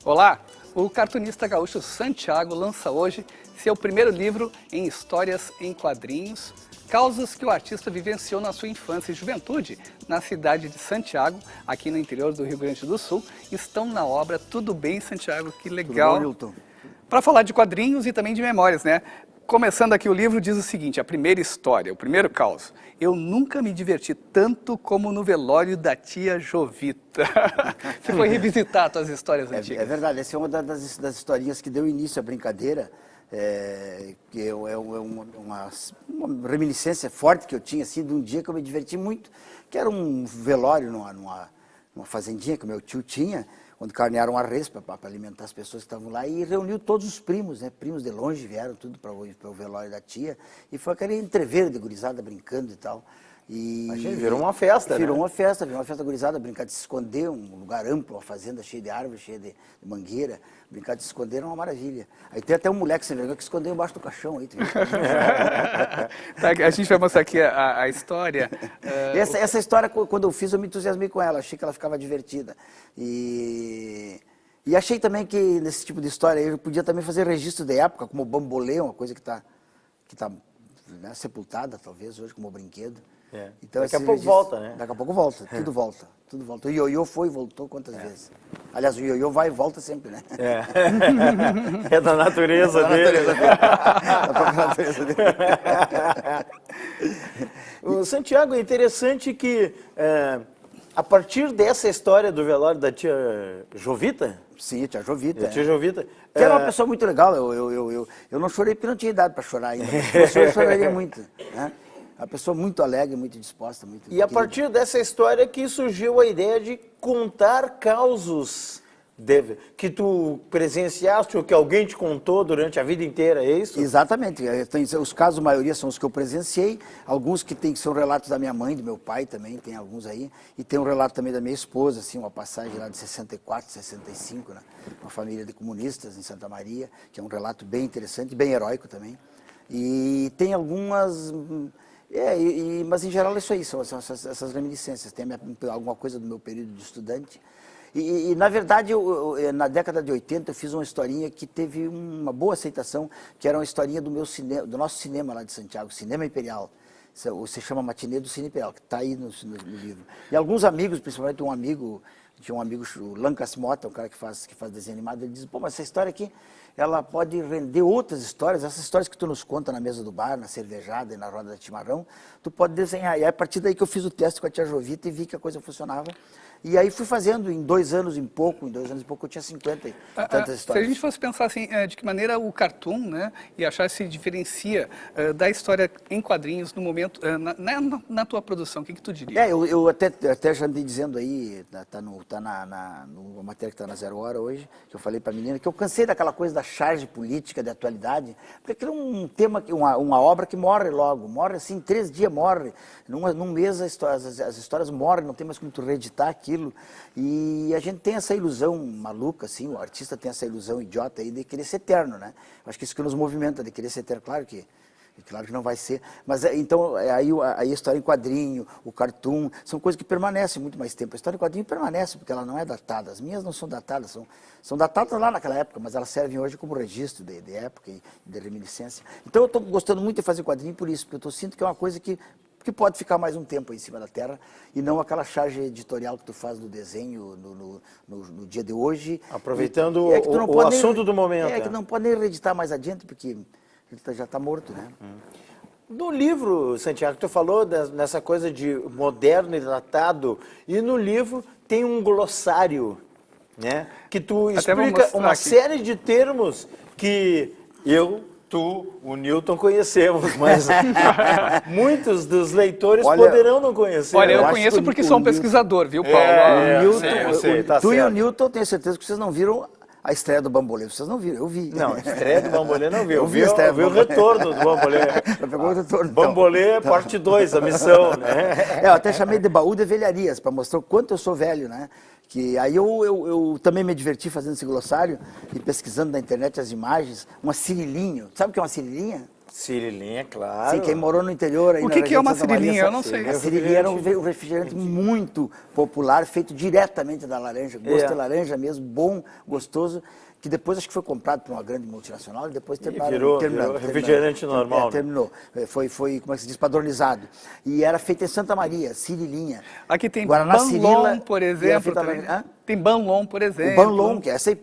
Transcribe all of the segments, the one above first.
Olá! O cartunista gaúcho Santiago lança hoje seu primeiro livro em histórias em quadrinhos, causas que o artista vivenciou na sua infância e juventude na cidade de Santiago, aqui no interior do Rio Grande do Sul, estão na obra. Tudo bem, Santiago? Que legal! Tudo bom, Nilton? Para falar de quadrinhos e também de memórias, né? Começando aqui o livro diz o seguinte, a primeira história, o primeiro caos. Eu nunca me diverti tanto como no velório da tia Jovita. Você foi revisitar as suas histórias antigas. É verdade, essa é uma das historinhas que deu início à brincadeira, que é uma reminiscência forte que eu tinha, assim, de um dia que eu me diverti muito, que era um velório numa fazendinha que o meu tio tinha, onde carnearam uma res para alimentar as pessoas que estavam lá, e reuniu todos os primos, né? Primos de longe vieram tudo para o velório da tia, e foi aquele entreveiro de gurizada brincando e tal. Virou uma festa, virou né? Virou uma festa gurizada, brincar de se esconder, um lugar amplo, uma fazenda cheia de árvores, cheia de mangueira, brincar de se esconder era uma maravilha. Aí tem até um moleque sem vergonha que escondeu embaixo do caixão aí. Tá, a gente vai mostrar aqui a história. Essa história, quando eu fiz, eu me entusiasmei com ela, achei que ela ficava divertida. E achei também que nesse tipo de história eu podia também fazer registro de época, como o bambolê, uma coisa que tá né, sepultada, talvez, hoje, como brinquedo. Então, daqui a pouco volta, né? Daqui a pouco volta, tudo volta, tudo volta. O ioiô foi e voltou quantas vezes? Aliás, o ioiô vai e volta sempre, né? É da natureza dele. Da própria natureza dele. O Santiago, é interessante que, a partir dessa história do velório da tia Jovita... Sim, a tia Jovita. Tia Jovita. Que era uma pessoa muito legal, eu não chorei porque não tinha idade para chorar ainda. Eu choraria muito, né? Uma pessoa muito alegre, muito disposta. Muito E a partir dessa história que surgiu a ideia de contar causos que tu presenciaste ou que alguém te contou durante a vida inteira, é isso? Exatamente. Os casos, a maioria são os que eu presenciei, alguns que são relatos da minha mãe, do meu pai também, tem alguns aí, e tem um relato também da minha esposa, assim, uma passagem lá de 64, 65, né? Uma família de comunistas em Santa Maria, que é um relato bem interessante, bem heróico também. E tem algumas... mas em geral é isso aí, são essas reminiscências, tem alguma coisa do meu período de estudante. E na verdade, na década de 80, eu fiz uma historinha que teve uma boa aceitação, que era uma historinha do nosso cinema lá de Santiago, Cinema Imperial. Se chama Matinê do Cine Imperial, que está aí no livro. E alguns amigos, principalmente tinha um amigo, o Lancas Mota, um cara que faz desenho animado, ele diz, pô, mas essa história aqui, ela pode render outras histórias, essas histórias que tu nos conta na mesa do bar, na cervejada e na roda de chimarrão, tu pode desenhar. E é a partir daí que eu fiz o teste com a tia Jovita e vi que a coisa funcionava. E aí fui fazendo, em 2 anos e pouco eu tinha 50 e tantas histórias. Se a gente fosse pensar assim, de que maneira o cartoon, né, e achar se diferencia da história em quadrinhos no momento, na tua produção, o que tu diria? Eu até já andei dizendo aí, tá numa matéria que está na Zero Hora hoje, que eu falei para a menina, que eu cansei daquela coisa da charge política, de atualidade, porque aquilo é um tema, uma obra que morre logo, morre assim, em 3 dias morre, num mês as histórias morrem, não tem mais como tu reeditar aquilo, e a gente tem essa ilusão maluca, assim, o artista tem essa ilusão idiota aí de querer ser eterno, né? Acho que isso que nos movimenta, de querer ser eterno, claro que não vai ser, mas então aí a história em quadrinho, o cartoon, são coisas que permanecem muito mais tempo. A história em quadrinho permanece porque ela não é datada, as minhas não são datadas, são datadas lá naquela época, mas elas servem hoje como registro de época e de reminiscência. Então eu estou gostando muito de fazer quadrinho por isso, porque eu sinto que é uma coisa que pode ficar mais um tempo aí em cima da terra, e não aquela charge editorial que tu faz no desenho no dia de hoje. Aproveitando o assunto do momento. Que não pode nem reeditar mais adiante, porque já está morto, né? No livro, Santiago, tu falou nessa coisa de moderno e datado, e no livro tem um glossário, né? Que tu explica uma série de termos que tu, o Nilton, conhecemos, mas muitos dos leitores poderão não conhecer. Olha, eu conheço porque sou um pesquisador, viu, Paulo? Tu e o Nilton, tenho certeza que vocês não viram a estreia do Bambolê, vocês não viram, eu vi. Não, a estreia do Bambolê não vi. Eu vi o retorno do Bambolê. Pegou o retorno. Bambolê, parte 2, a missão, né? Eu até chamei de baú de velharias, para mostrar o quanto eu sou velho, né? Que aí eu também me diverti fazendo esse glossário e pesquisando na internet as imagens, uma cirilinho. Sabe o que é uma cirilinha? Sirilinha, claro. Sim, quem morou no interior... Aí O que é uma sirilinha? Eu não sei. A sirilinha era um refrigerante muito popular, feito diretamente da laranja, gosto de laranja mesmo, bom, gostoso, que depois acho que foi comprado por uma grande multinacional e depois virou refrigerante normal. Terminou. Foi, como é que se diz, padronizado. E era feito em Santa Maria, sirilinha. Aqui tem Guaraná Banlon, Cirila, por exemplo. Tem Banlon, por exemplo. Banlon, que essa aí,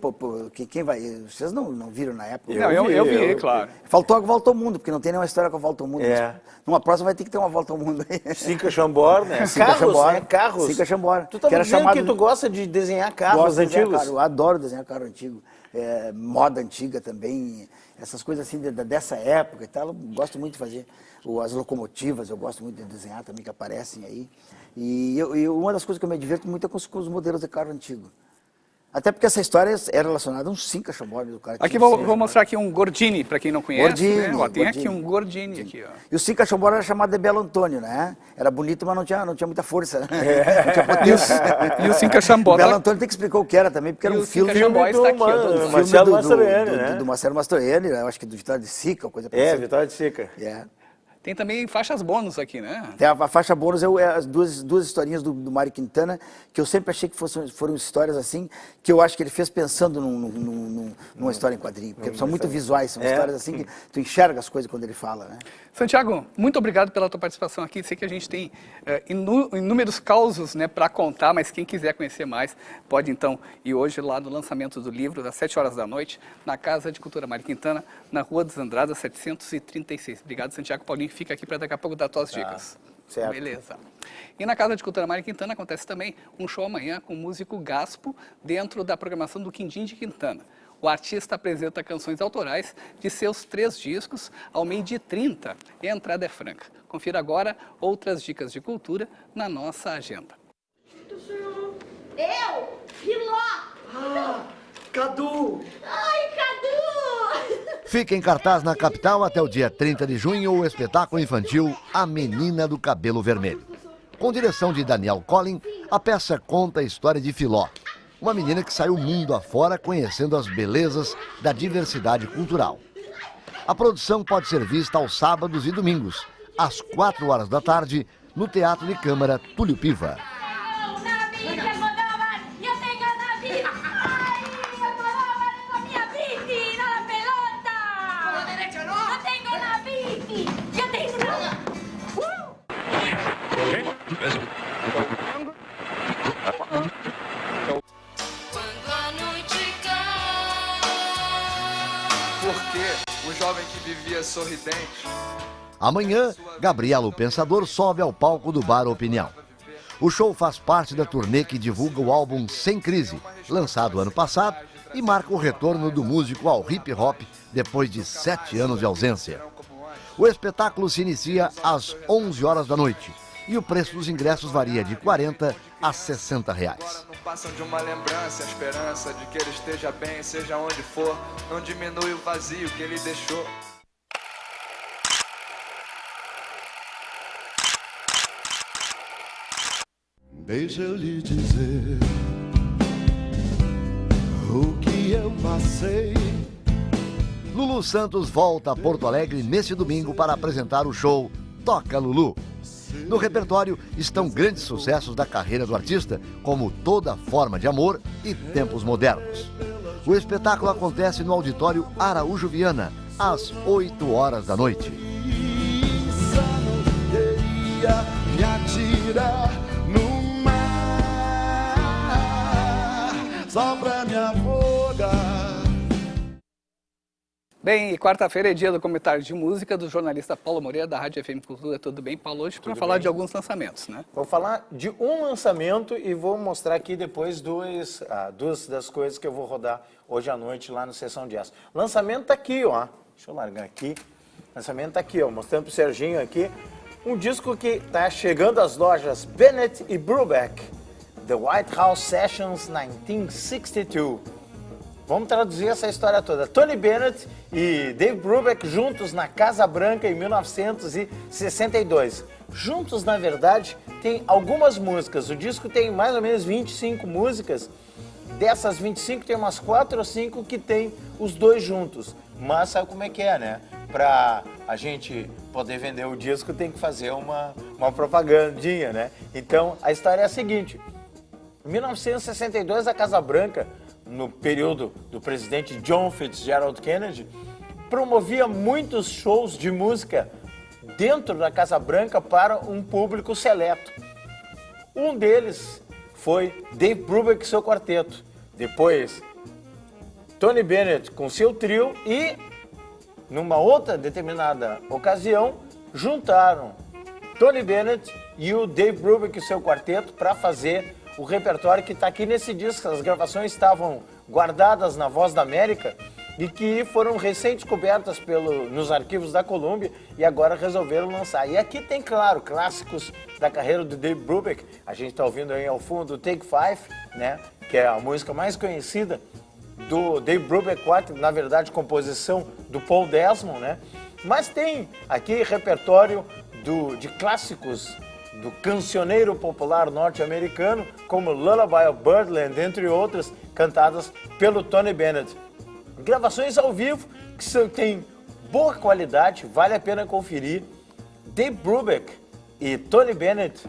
quem vai... Vocês não viram na época? Eu vi, claro. Faltou a Volta ao Mundo, porque não tem nenhuma história com a Volta ao Mundo. Numa próxima vai ter que ter uma Volta ao Mundo aí. Cinca Chambord, né? Carros. Cinca Chambord. Tu tá me dizendo que tu gosta de desenhar carros antigos? Eu adoro desenhar carro antigo. Moda antiga também, essas coisas assim dessa época e tal, eu gosto muito de fazer. As locomotivas, eu gosto muito de desenhar também, que aparecem aí. E uma das coisas que eu me divirto muito é com os modelos de carro antigo. Até porque essa história é relacionada a uns Cinca Chambord do cara. Aqui vou mostrar aqui um Gordini, para quem não conhece. Gordini, né? Tem aqui um Gordini aqui, ó. E o Cinca Chambord era chamado de Belo Antônio, né? Era bonito, mas não tinha muita força. Não tinha potência. E o Cinca Chambord... O Belo Antônio tem que explicar o que era também, porque era um filme... do Marcelo Mastroianni, do Marcelo Mastroianni, eu acho que do Vitória de Sica, coisa parecida. Vitória de Sica. Tem também faixas bônus aqui, né? Tem a faixa bônus, as duas historinhas do Mário Quintana, que eu sempre achei que foram histórias assim, que eu acho que ele fez pensando numa história em quadrinho, porque são muito visuais, são histórias assim que tu enxerga as coisas quando ele fala, né? Santiago, muito obrigado pela tua participação aqui. Sei que a gente tem inúmeros causos, né, para contar, mas quem quiser conhecer mais, pode então ir hoje lá no lançamento do livro, às 7 horas da noite, na Casa de Cultura Mário Quintana, na Rua dos Andradas, 736. Obrigado, Santiago. Paulinho fica aqui para daqui a pouco dar tuas dicas. Certo. Beleza. E na Casa de Cultura Mário Quintana acontece também um show amanhã com o músico Gaspo, dentro da programação do Quindim de Quintana. O artista apresenta canções autorais de seus 3 discos ao 12h30 e a entrada é franca. Confira agora outras dicas de cultura na nossa agenda. Eu? Filó! Cadu! Ai, Cadu! Fica em cartaz na capital até o dia 30 de junho o espetáculo infantil A Menina do Cabelo Vermelho. Com direção de Daniel Collin, a peça conta a história de Filó, uma menina que saiu mundo afora conhecendo as belezas da diversidade cultural. A produção pode ser vista aos sábados e domingos, às 4 horas da tarde, no Teatro de Câmara Túlio Piva. Porque o jovem que vivia sorridente... Amanhã, Gabriela o Pensador sobe ao palco do Bar Opinião. O show faz parte da turnê que divulga o álbum Sem Crise, lançado ano passado, e marca o retorno do músico ao hip hop depois de 7 anos de ausência. O espetáculo se inicia às 11 horas da noite e o preço dos ingressos varia de R$40 a R$60. Não passam de uma lembrança, a esperança de que ele esteja bem, seja onde for, não diminui o vazio que ele deixou. Deixa eu lhe dizer o que eu passei. Lulu Santos volta a Porto Alegre neste domingo para apresentar o show Toca Lulu. No repertório estão grandes sucessos da carreira do artista, como Toda Forma de Amor e Tempos Modernos. O espetáculo acontece no Auditório Araújo Viana, às 8 horas da noite. Me atirar no mar só pra me afogar. Bem, quarta-feira é dia do comentário de música do jornalista Paulo Moreira, da Rádio FM Cultura. Tudo bem, Paulo? Hoje para falar de alguns lançamentos, né? Vou falar de um lançamento e vou mostrar aqui depois duas das coisas que eu vou rodar hoje à noite lá no Sessão Jazz. O lançamento tá aqui, ó. Deixa eu largar aqui. O lançamento tá aqui, ó. Mostrando pro Serginho aqui. Um disco que tá chegando às lojas Bennett e Brubeck. The White House Sessions 1962. Vamos traduzir essa história toda. Tony Bennett e Dave Brubeck juntos na Casa Branca em 1962. Juntos, na verdade, tem algumas músicas. O disco tem mais ou menos 25 músicas. Dessas 25 tem umas 4 ou 5 que tem os dois juntos. Mas sabe como é que é, né? Para a gente poder vender o disco, tem que fazer uma propagandinha, né? Então, a história é a seguinte. Em 1962, a Casa Branca, no período do presidente John Fitzgerald Kennedy, promovia muitos shows de música dentro da Casa Branca para um público seleto. Um deles foi Dave Brubeck e seu quarteto. Depois, Tony Bennett com seu trio e, numa outra determinada ocasião, juntaram Tony Bennett e o Dave Brubeck e seu quarteto para fazer o repertório que está aqui nesse disco. As gravações estavam guardadas na Voz da América e que foram recém-descobertas nos arquivos da Columbia e agora resolveram lançar. E aqui tem, claro, clássicos da carreira do Dave Brubeck. A gente está ouvindo aí ao fundo o Take Five, né, que é a música mais conhecida do Dave Brubeck Quartet, na verdade composição do Paul Desmond, né? Mas tem aqui repertório de clássicos do cancioneiro popular norte-americano, como Lullaby of Birdland, entre outras, cantadas pelo Tony Bennett. Gravações ao vivo que têm boa qualidade, vale a pena conferir. Dave Brubeck e Tony Bennett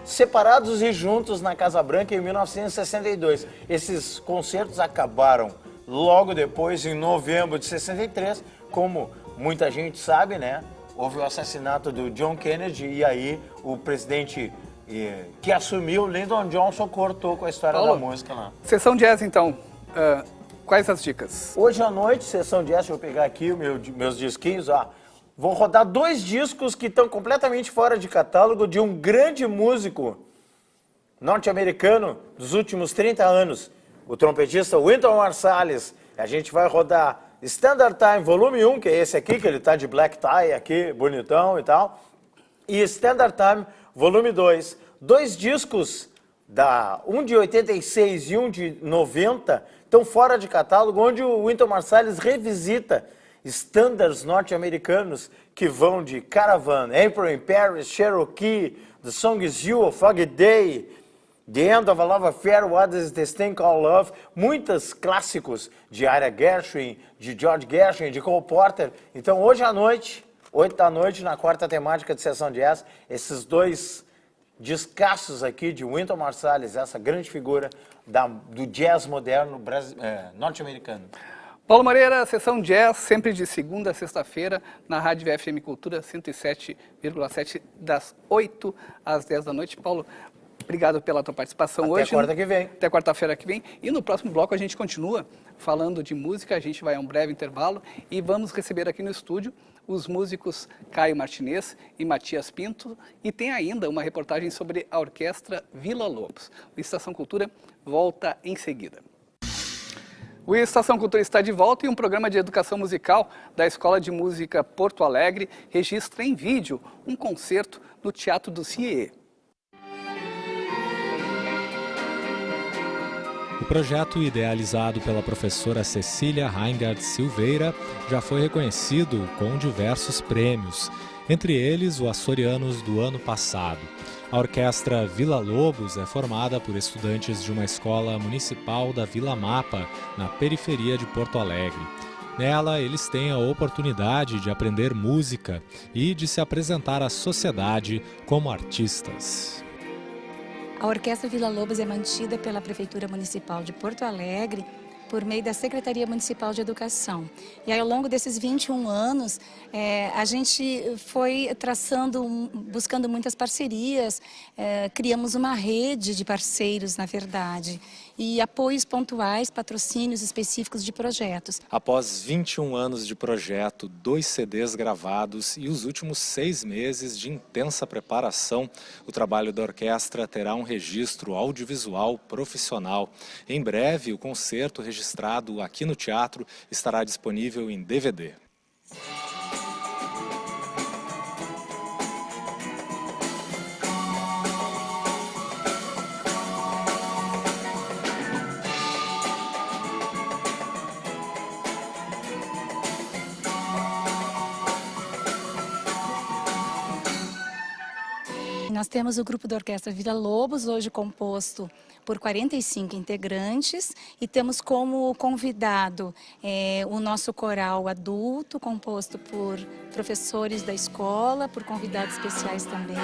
separados e juntos na Casa Branca em 1962. Esses concertos acabaram logo depois, em novembro de 63, como muita gente sabe, né? Houve o assassinato do John Kennedy e aí o presidente que assumiu, Lyndon Johnson, cortou com a história da música lá. Sessão jazz, então. Quais as dicas? Hoje à noite, sessão jazz, deixa eu pegar aqui meus disquinhos, ó. Vou rodar 2 discos que estão completamente fora de catálogo de um grande músico norte-americano dos últimos 30 anos, o trompetista Wynton Marsalis. A gente vai rodar Standard Time Volume 1, que é esse aqui, que ele tá de black tie aqui, bonitão e tal, e Standard Time Volume 2. 2 discos, um de 86 e um de 90, estão fora de catálogo, onde o Wynton Marsalis revisita standards norte-americanos que vão de Caravan, April in Paris, Cherokee, The Song Is You, A Foggy Day, The End of a Love Affair, What Is This Thing Called Love, muitos clássicos de Ira Gershwin, de George Gershwin, de Cole Porter. Então hoje à noite, 8 da noite, na quarta temática de Sessão Jazz, esses 2 descassos aqui de Wynton Marsalis, essa grande figura do jazz moderno norte-americano. Paulo Moreira, Sessão Jazz, sempre de segunda a sexta-feira, na Rádio VFM Cultura 107,7, das 8 às 10 da noite. Paulo, obrigado pela tua participação hoje. Até quarta que vem. Até quarta-feira que vem. E no próximo bloco a gente continua falando de música, a gente vai a um breve intervalo e vamos receber aqui no estúdio os músicos Caio Martinez e Matias Pinto, e tem ainda uma reportagem sobre a Orquestra Vila Lobos. O Estação Cultura volta em seguida. O Estação Cultura está de volta e um programa de educação musical da Escola de Música Porto Alegre registra em vídeo um concerto no Teatro do CIE. O projeto, idealizado pela professora Cecília Reingard Silveira, já foi reconhecido com diversos prêmios, entre eles o Açorianos do ano passado. A Orquestra Vila Lobos é formada por estudantes de uma escola municipal da Vila Mapa, na periferia de Porto Alegre. Nela, eles têm a oportunidade de aprender música e de se apresentar à sociedade como artistas. A Orquestra Vila Lobos é mantida pela Prefeitura Municipal de Porto Alegre por meio da Secretaria Municipal de Educação. E aí, ao longo desses 21 anos, a gente foi buscando muitas parcerias, criamos uma rede de parceiros, na verdade, e apoios pontuais, patrocínios específicos de projetos. Após 21 anos de projeto, 2 CDs gravados e os últimos 6 meses de intensa preparação, o trabalho da orquestra terá um registro audiovisual profissional. Em breve, o concerto registrado aqui no teatro estará disponível em DVD. Nós temos o grupo da Orquestra Vila Lobos, hoje composto por 45 integrantes e temos como convidado o nosso coral adulto, composto por professores da escola, por convidados especiais também.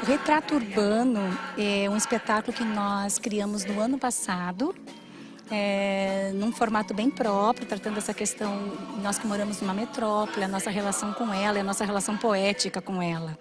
O Retrato Urbano é um espetáculo que nós criamos no ano passado, num formato bem próprio, tratando essa questão, nós que moramos numa metrópole, a nossa relação com ela, a nossa relação poética com ela.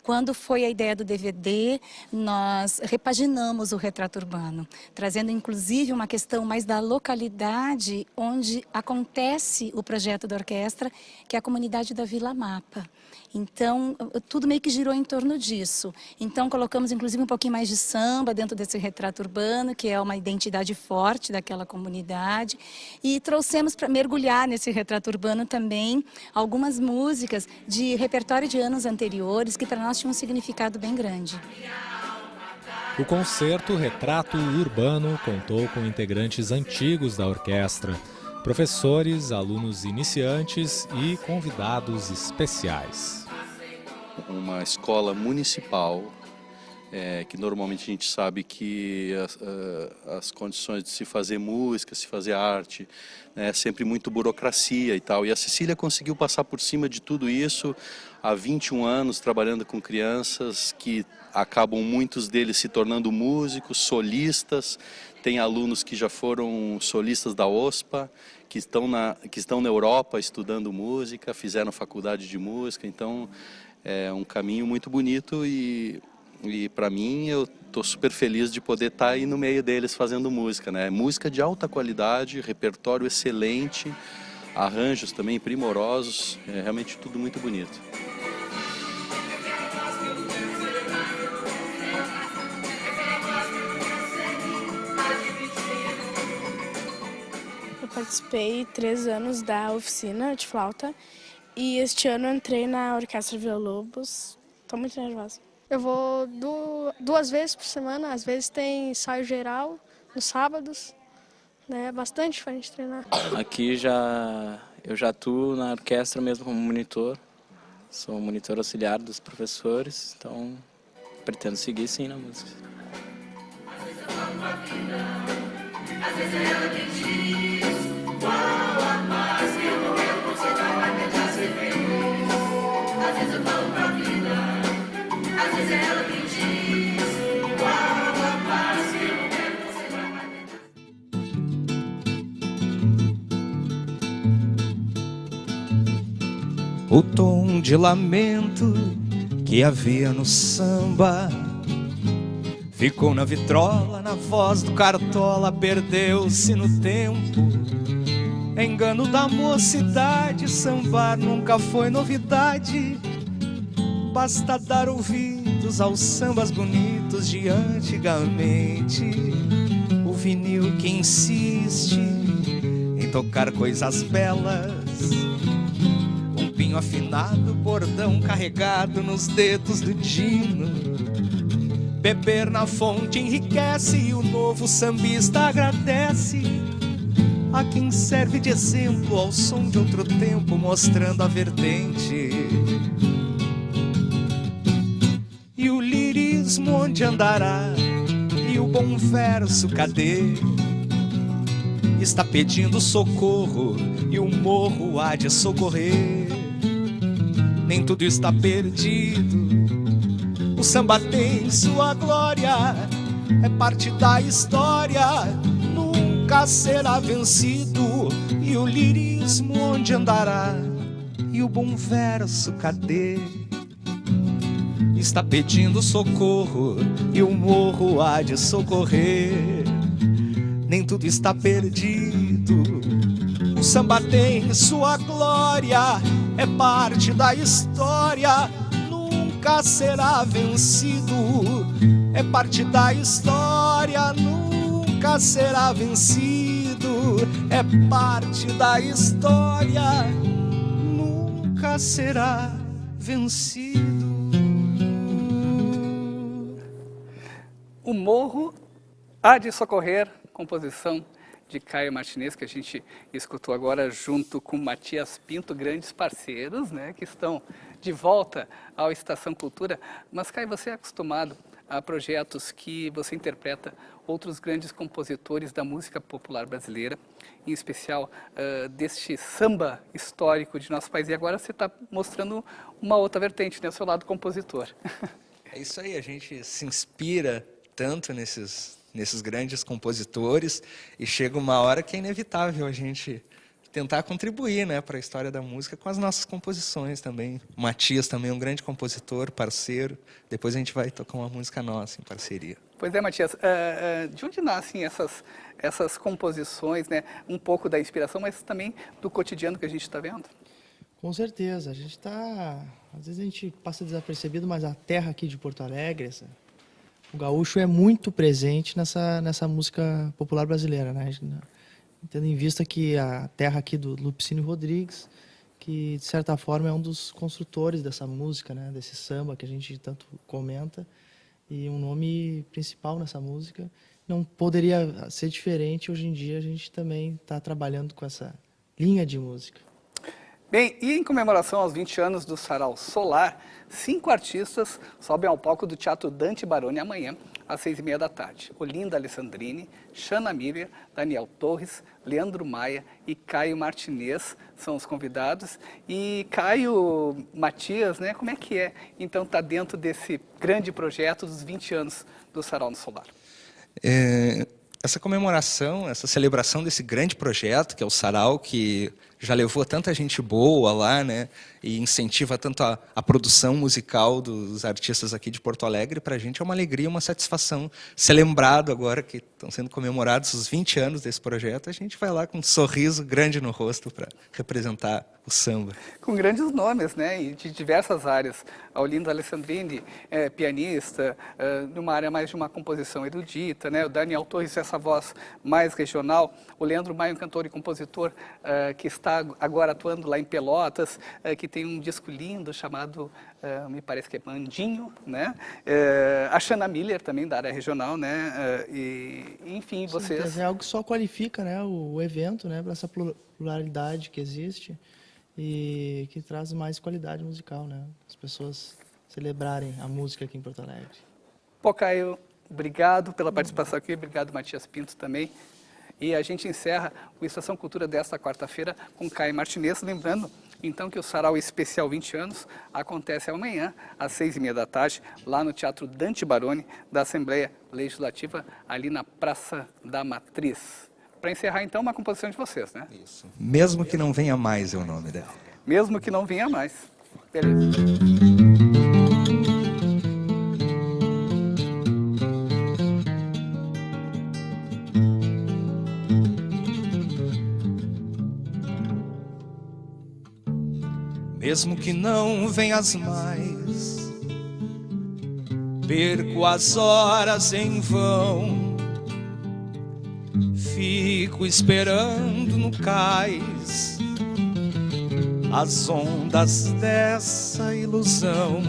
Quando foi a ideia do DVD, nós repaginamos o Retrato Urbano, trazendo inclusive uma questão mais da localidade onde acontece o projeto da orquestra, que é a comunidade da Vila Mapa. Então, tudo meio que girou em torno disso. Então, colocamos inclusive um pouquinho mais de samba dentro desse Retrato Urbano, que é uma identidade forte daquela comunidade. E trouxemos para mergulhar nesse Retrato Urbano também algumas músicas de repertório de anos anteriores, que para nós tinham um significado bem grande. O concerto Retrato Urbano contou com integrantes antigos da orquestra, professores, alunos iniciantes e convidados especiais. Uma escola municipal, que normalmente a gente sabe que as condições de se fazer música, se fazer arte, é sempre muito burocracia e tal. E a Cecília conseguiu passar por cima de tudo isso há 21 anos, trabalhando com crianças que acabam muitos deles se tornando músicos, solistas. Tem alunos que já foram solistas da OSPA, que estão na Europa estudando música, fizeram faculdade de música. Então é um caminho muito bonito e para mim eu estou super feliz de poder estar aí no meio deles fazendo música, né? Música de alta qualidade, repertório excelente, arranjos também primorosos, é realmente tudo muito bonito. Eu participei 3 anos da oficina de flauta e este ano entrei na Orquestra Vila Lobos. Estou muito nervosa. Eu vou 2 vezes por semana, às vezes tem ensaio geral, nos sábados, né? É bastante diferente treinar. Aqui eu já atuo na orquestra mesmo como monitor, sou monitor auxiliar dos professores, então pretendo seguir sim na música. Às vezes é ela quem diz qual a paz que eu morro, você vai tentar ser feliz. Às vezes eu falo pra vida, às vezes é ela quem diz qual a paz que eu morro, você vai tentar. O tom de lamento que havia no samba ficou na vitrola, na voz do Cartola, perdeu-se no tempo. Engano da mocidade, sambar nunca foi novidade. Basta dar ouvidos aos sambas bonitos de antigamente. O vinil que insiste em tocar coisas belas, um pinho afinado, bordão carregado nos dedos do Dino. Beber na fonte enriquece e o novo sambista agradece a quem serve de exemplo ao som de outro tempo, mostrando a vertente. E o lirismo onde andará? E o bom verso cadê? Está pedindo socorro e o morro há de socorrer. Nem tudo está perdido, o samba tem sua glória, é parte da história, nunca será vencido. E o lirismo onde andará? E o bom verso cadê? Está pedindo socorro e o morro há de socorrer. Nem tudo está perdido, o samba tem sua glória, é parte da história, nunca será vencido. É parte da história, nunca será vencido. É parte da história, nunca será vencido. O Morro há de socorrer, composição de Caio Martinez, que a gente escutou agora junto com Matias Pinto, grandes parceiros, né, que estão de volta ao Estação Cultura. Mas, Caio, você é acostumado a projetos que você interpreta outros grandes compositores da música popular brasileira, em especial deste samba histórico de nosso país. E agora você está mostrando uma outra vertente, né? O seu lado compositor. É isso aí, a gente se inspira tanto nesses grandes compositores e chega uma hora que é inevitável a gente tentar contribuir, né, para a história da música com as nossas composições também. O Matias também é um grande compositor, parceiro. Depois a gente vai tocar uma música nossa em parceria. Pois é, Matias. De onde nascem essas composições, né? Um pouco da inspiração, mas também do cotidiano que a gente está vendo? Com certeza. A gente está... Às vezes a gente passa desapercebido, mas a terra aqui de Porto Alegre, o gaúcho é muito presente nessa música popular brasileira, né? Tendo em vista que a terra aqui do Lupicínio Rodrigues, que de certa forma é um dos construtores dessa música, né? Desse samba que a gente tanto comenta, e um nome principal nessa música, não poderia ser diferente. Hoje em dia a gente também está trabalhando com essa linha de música. Bem, e em comemoração aos 20 anos do Sarau Solar, 5 artistas sobem ao palco do Teatro Dante Baroni amanhã, às 6h30 da tarde. Olinda Alessandrini, Xana Miller, Daniel Torres, Leandro Maia e Caio Martinez são os convidados. E Caio, Matias, né, como é que é, então, estar dentro desse grande projeto dos 20 anos do Sarau no Solar? Essa comemoração, essa celebração desse grande projeto, que é o Sarau, que já levou tanta gente boa lá, né, e incentiva tanto a produção musical dos artistas aqui de Porto Alegre, para a gente é uma alegria, uma satisfação ser lembrado agora que estão sendo comemorados os 20 anos desse projeto. A gente vai lá com um sorriso grande no rosto para representar o samba. Com grandes nomes, né, e de diversas áreas. A Olinda Alessandrini é pianista, numa área mais de uma composição erudita, né, o Daniel Torres, essa voz mais regional, o Leandro Maia, um cantor e compositor que está agora atuando lá em Pelotas, que tem um disco lindo chamado, me parece que é Mandinho, né? A Xana Miller também da área regional, né? E, enfim, vocês... Sim, é algo que só qualifica, né, o evento, né, para essa pluralidade que existe e que traz mais qualidade musical, né? As pessoas celebrarem a música aqui em Porto Alegre. Pô, Caio, obrigado pela participação aqui, obrigado, Matias Pinto, também. E a gente encerra o Estação Cultura desta quarta-feira com Caio Martinez, lembrando então que o Sarau Especial 20 anos acontece amanhã às 6h30 da tarde, lá no Teatro Dante Baroni, da Assembleia Legislativa, ali na Praça da Matriz. Para encerrar então, uma composição de vocês, né? Isso. Mesmo que não venha mais é o nome dela. Mesmo que não venha mais. Beleza. Mesmo que não venhas mais, perco as horas em vão, fico esperando no cais as ondas dessa ilusão,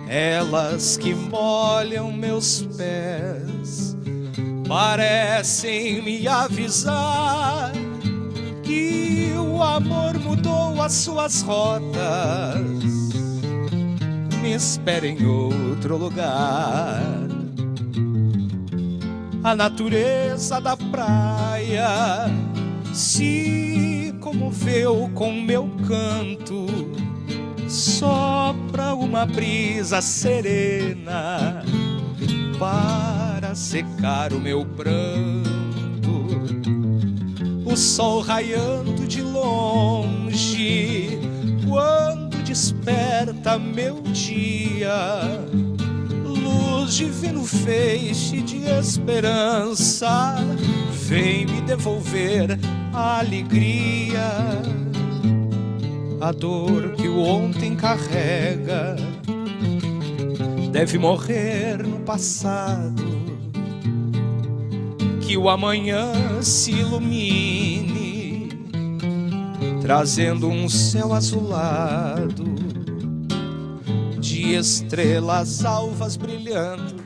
elas que molham meus pés, parecem me avisar que o amor mudou as suas rotas, me espera em outro lugar. A natureza da praia se comoveu com meu canto, sopra uma brisa serena para secar o meu pranto. O sol raiando de longe, quando desperta meu dia, luz divino feixe de esperança, vem me devolver a alegria. A dor que o ontem carrega deve morrer no passado, que o amanhã se ilumine, trazendo um céu azulado de estrelas alvas brilhando